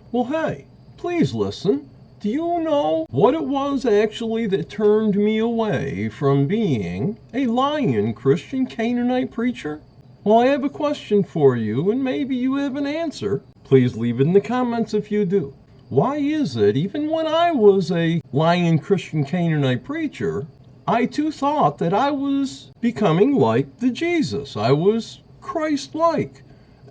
Well, hey, please listen. Do you know what it was actually that turned me away from being a LYIN Christian Canaanite preacher? Well, I have a question for you, and maybe you have an answer. Please leave it in the comments if you do. Why is it, even when I was a LYIN Christian Canaanite preacher, I too thought that I was becoming like the Jesus. I was Christ-like.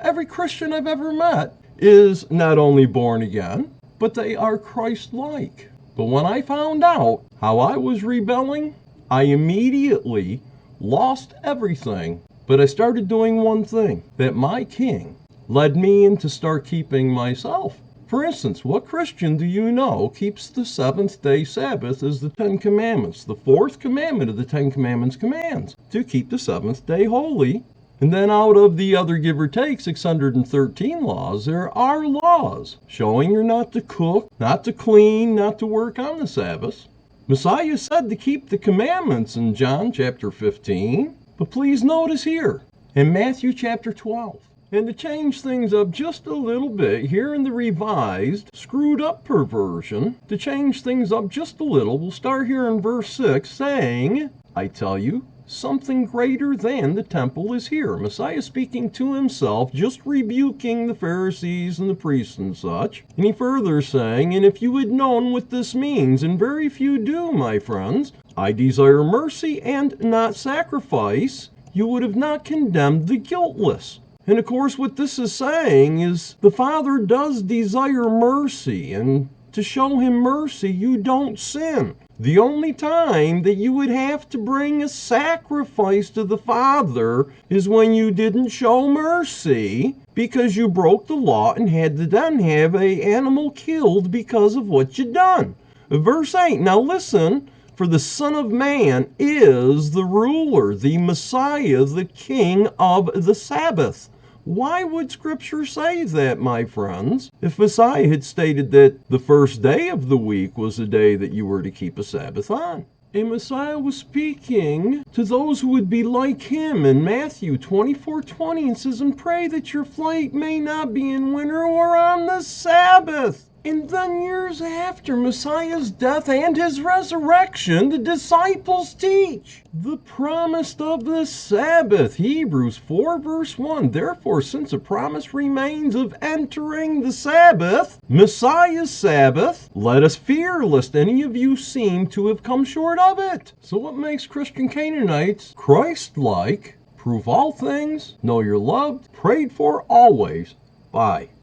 Every Christian I've ever met is not only born again, but they are Christ-like. But when I found out how I was rebelling, I immediately lost everything. But I started doing one thing that my King led me in to start keeping myself. For instance, what Christian do you know keeps the seventh-day Sabbath as the Ten Commandments? The fourth commandment of the Ten Commandments commands to keep the seventh day holy. And then out of the other, give or take, 613 laws, there are laws showing you're not to cook, not to clean, not to work on the Sabbath. Messiah said to keep the commandments in John chapter 15. But please notice here, in Matthew chapter 12, and to change things up just a little bit, here in the revised, screwed up perversion, to change things up just a little, we'll start here in verse 6, saying, I tell you, something greater than the temple is here. Messiah speaking to himself, just rebuking the Pharisees and the priests and such. And he further saying, and if you had known what this means, and very few do, my friends, I desire mercy and not sacrifice, you would have not condemned the guiltless. And of course what this is saying is the Father does desire mercy, and to show him mercy you don't sin. The only time that you would have to bring a sacrifice to the Father is when you didn't show mercy because you broke the law and had to then have an animal killed because of what you done. Verse 8, now listen, for the Son of Man is the ruler, the Messiah, the King of the Sabbath. Why would Scripture say that, my friends? If Messiah had stated that the first day of the week was the day that you were to keep a Sabbath on. And Messiah was speaking to those who would be like him in Matthew 24:20 and says, and pray that your flight may not be in winter or on the Sabbath. And then years after Messiah's death and his resurrection, the disciples teach the promise of the Sabbath. Hebrews 4 verse 1. Therefore, since a promise remains of entering the Sabbath, Messiah's Sabbath, let us fear lest any of you seem to have come short of it. So what makes Christian Canaanites Christ-like? Prove all things, know you're loved, prayed for always. Bye.